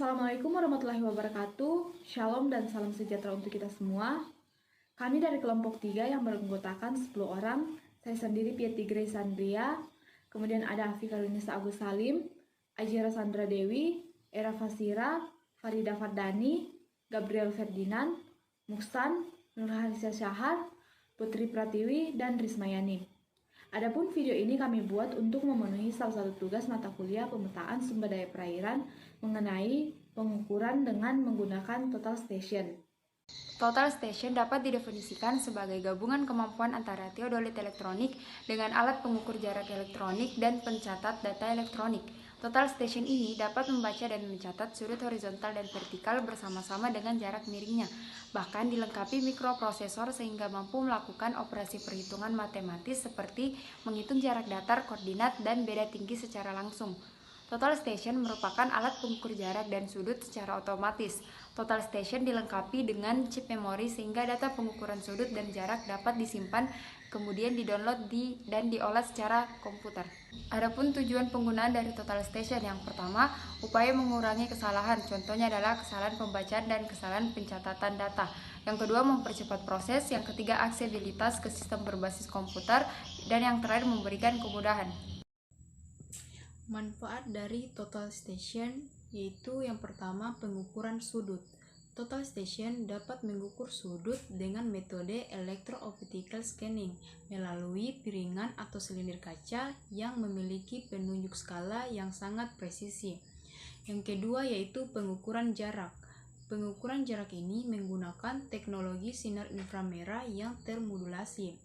Assalamualaikum warahmatullahi wabarakatuh. Shalom dan salam sejahtera untuk kita semua. Kami dari kelompok 3 yang beranggotakan 10 orang. Saya sendiri Piety Grace Andrea. Kemudian ada Afika Lunisa Agus Salim, Ajira Sandra Dewi, Era Fasira, Farida Fardani, Gabriel Ferdinand, Muksan, Nurhaliza Syahar, Putri Pratiwi, dan Rismayani. Adapun video ini kami buat untuk memenuhi salah satu tugas mata kuliah pemetaan sumber daya perairan mengenai pengukuran dengan menggunakan total station. Total station dapat didefinisikan sebagai gabungan kemampuan antara teodolit elektronik dengan alat pengukur jarak elektronik dan pencatat data elektronik. Total station ini dapat membaca dan mencatat sudut horizontal dan vertikal bersama-sama dengan jarak miringnya. Bahkan dilengkapi mikroprosesor sehingga mampu melakukan operasi perhitungan matematis seperti menghitung jarak datar, koordinat, dan beda tinggi secara langsung. Total station merupakan alat pengukur jarak dan sudut secara otomatis. Total station dilengkapi dengan chip memori sehingga data pengukuran sudut dan jarak dapat disimpan, kemudian didownload dan diolah secara komputer. Adapun tujuan penggunaan dari total station yang pertama, upaya mengurangi kesalahan, contohnya adalah kesalahan pembacaan dan kesalahan pencatatan data. Yang kedua, mempercepat proses. Yang ketiga, aksesibilitas ke sistem berbasis komputer. Dan yang terakhir, memberikan kemudahan. Manfaat dari total station yaitu yang pertama, pengukuran sudut. Total station dapat mengukur sudut dengan metode electro-optical scanning melalui piringan atau silinder kaca yang memiliki penunjuk skala yang sangat presisi. Yang kedua yaitu pengukuran jarak. Pengukuran jarak ini menggunakan teknologi sinar inframerah yang termodulasi.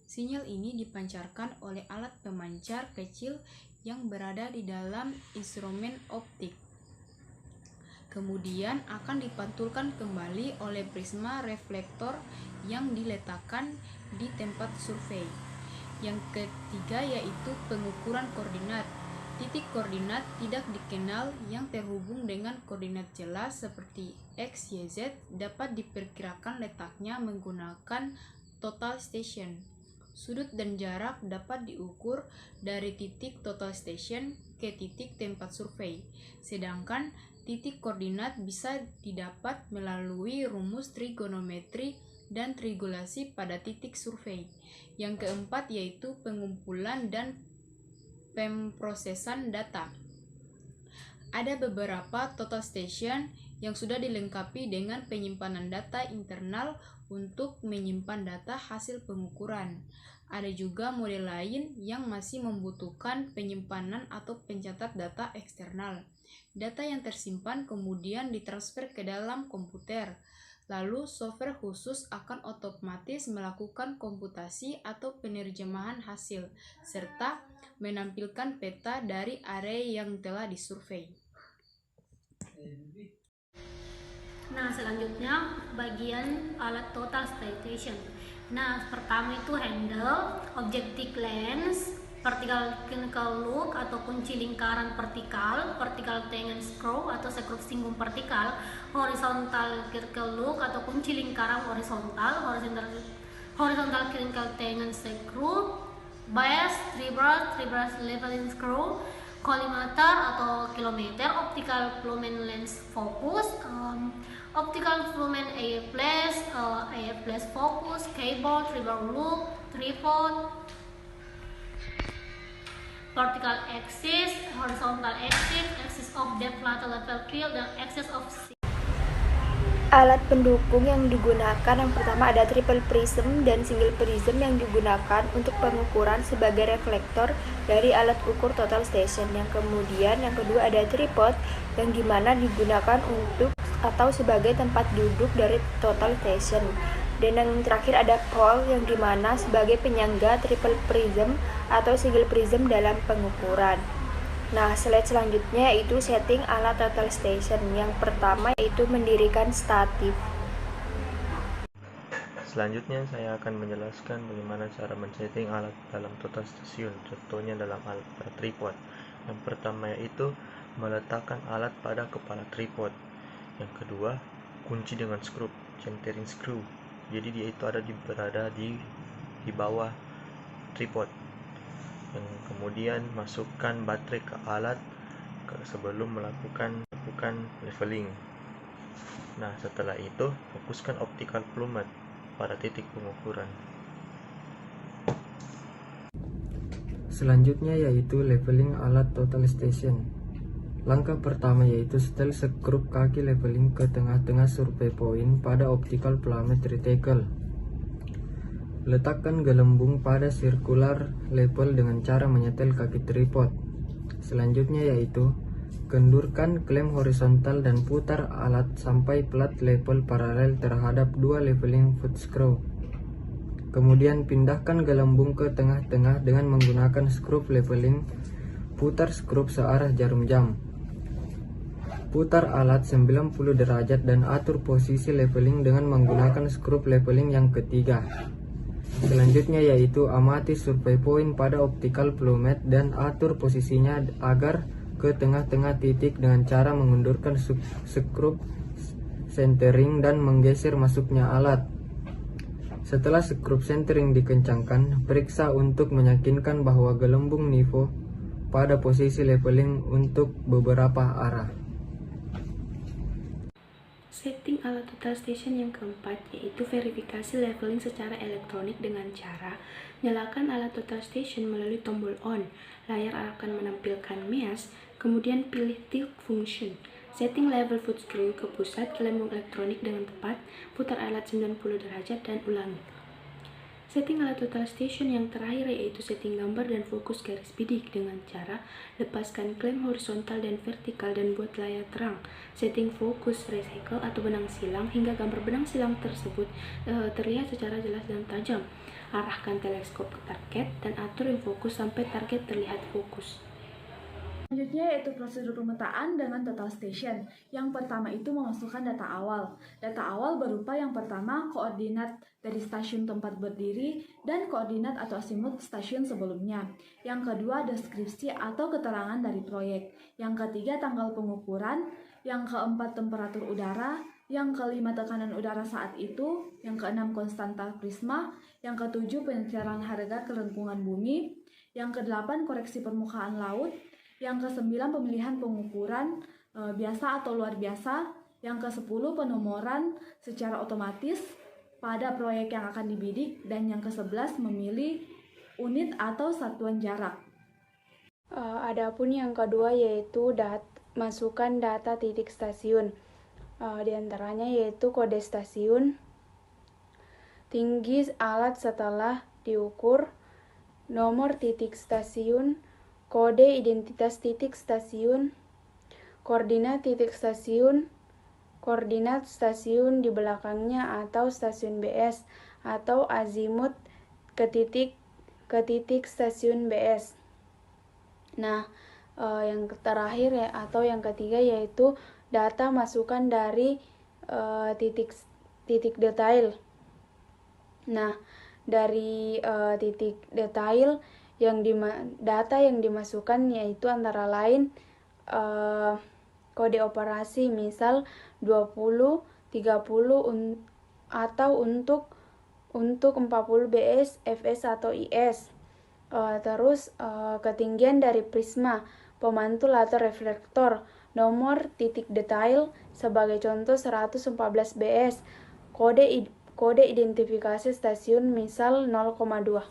Sinyal ini dipancarkan oleh alat pemancar kecil yang berada di dalam instrumen optik. Kemudian akan dipantulkan kembali oleh prisma reflektor yang diletakkan di tempat survei. Yang ketiga yaitu pengukuran koordinat. Titik koordinat tidak dikenal yang terhubung dengan koordinat jelas seperti X, Y, Z dapat diperkirakan letaknya menggunakan total station. Sudut dan jarak dapat diukur dari titik total station ke titik tempat survei, sedangkan titik koordinat bisa didapat melalui rumus trigonometri dan triangulasi pada titik survei. Yang keempat yaitu pengumpulan dan pemrosesan data. Ada beberapa total station yang sudah dilengkapi dengan penyimpanan data internal untuk menyimpan data hasil pengukuran. Ada juga model lain yang masih membutuhkan penyimpanan atau pencatat data eksternal. Data yang tersimpan kemudian ditransfer ke dalam komputer. Lalu software khusus akan otomatis melakukan komputasi atau penerjemahan hasil, serta menampilkan peta dari area yang telah disurvei. Nah, selanjutnya bagian alat total station. Nah, pertama itu handle, objective lens, vertical clinical look atau kunci lingkaran vertikal, vertical tangen screw atau screw singgung vertikal, horizontal clinical look atau kunci lingkaran horizontal, horizontal clinical tangen screw, bias, three brush leveling screw, collimator atau kilometer, optical Flumen lens focus, optical Flumen AF flash focus, cable, trigger loop, tripod, vertical axis, horizontal axis, axis of depth level field, dan axis of Alat pendukung yang digunakan yang pertama ada triple prism dan single prism yang digunakan untuk pengukuran sebagai reflektor dari alat ukur total station. Yang kedua ada tripod yang dimana digunakan untuk atau sebagai tempat duduk dari total station. Dan yang terakhir ada pole yang dimana sebagai penyangga triple prism atau single prism dalam pengukuran. Nah, slide selanjutnya yaitu setting alat total station. Yang pertama yaitu mendirikan statif. Selanjutnya saya akan menjelaskan bagaimana cara men-setting alat dalam total station, contohnya dalam alat pada tripod. Yang pertama yaitu meletakkan alat pada kepala tripod. Yang kedua, kunci dengan skrup, centering screw. Jadi dia itu berada di bawah tripod. Yang kemudian masukkan baterai ke alat sebelum melakukan leveling. Nah, setelah itu fokuskan optical plummet pada titik pengukuran. Selanjutnya yaitu leveling alat total station. Langkah pertama yaitu setel skrup kaki leveling ke tengah-tengah survey point pada optical plummet reticle. Letakkan gelembung pada circular level dengan cara menyetel kaki tripod. Selanjutnya yaitu kendurkan klem horizontal dan putar alat sampai plat level paralel terhadap dua leveling foot screw. Kemudian pindahkan gelembung ke tengah-tengah dengan menggunakan skrup leveling. Putar skrup searah jarum jam. Putar alat 90 derajat dan atur posisi leveling dengan menggunakan skrup leveling yang ketiga. Selanjutnya yaitu amati survey point pada optical plummet dan atur posisinya agar ke tengah-tengah titik dengan cara mengundurkan skrup centering dan menggeser masuknya alat. Setelah skrup centering dikencangkan, periksa untuk meyakinkan bahwa gelembung nivo pada posisi leveling untuk beberapa arah. Setting alat total station yang keempat yaitu verifikasi leveling secara elektronik dengan cara nyalakan alat total station melalui tombol on. Layar akan menampilkan MEAS, kemudian pilih tilt function. Setting level foot screw ke pusat gelembung elektronik dengan tepat, putar alat 90 derajat dan ulangi. Setting alat total station yang terakhir yaitu setting gambar dan fokus garis bidik dengan cara lepaskan klem horizontal dan vertikal dan buat layar terang. Setting fokus recycle atau benang silang hingga gambar benang silang tersebut terlihat secara jelas dan tajam. Arahkan teleskop ke target dan atur fokus sampai target terlihat fokus. Selanjutnya yaitu prosedur pemetaan dengan total station. Yang pertama itu memasukkan data awal. Data awal berupa yang pertama koordinat dari stasiun tempat berdiri dan koordinat atau asimut stasiun sebelumnya. Yang kedua deskripsi atau keterangan dari proyek. Yang ketiga tanggal pengukuran. Yang keempat temperatur udara. Yang kelima tekanan udara saat itu. Yang keenam konstanta prisma. Yang ketujuh pencairan harga ke lingkungan bumi. Yang kedelapan koreksi permukaan laut. Yang ke-9 pemilihan pengukuran biasa atau luar biasa. Yang ke-10 penomoran secara otomatis pada proyek yang akan dibidik. Dan yang ke-11 memilih unit atau satuan jarak. Adapun yang kedua yaitu masukkan data titik stasiun. Di antaranya yaitu kode stasiun, tinggi alat setelah diukur, nomor titik stasiun, kode identitas titik stasiun, koordinat titik stasiun, koordinat stasiun di belakangnya atau stasiun BS, atau azimut ke titik stasiun BS. Nah, yang terakhir atau yang ketiga yaitu data masukan dari titik detail. Nah, dari titik detail data yang dimasukkan yaitu antara lain kode operasi misal 20, 30 atau untuk 40 BS, FS atau IS. Terus ketinggian dari prisma, pemantul atau reflektor, nomor titik detail sebagai contoh 114 BS, kode identifikasi stasiun misal 0,2.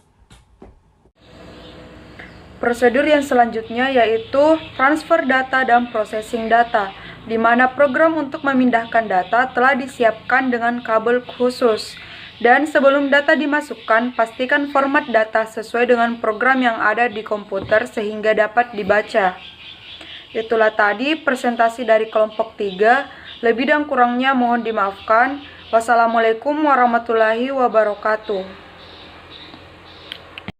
Prosedur yang selanjutnya yaitu transfer data dan processing data, di mana program untuk memindahkan data telah disiapkan dengan kabel khusus. Dan sebelum data dimasukkan, pastikan format data sesuai dengan program yang ada di komputer sehingga dapat dibaca. Itulah tadi presentasi dari kelompok 3, lebih dan kurangnya mohon dimaafkan. Wassalamualaikum warahmatullahi wabarakatuh.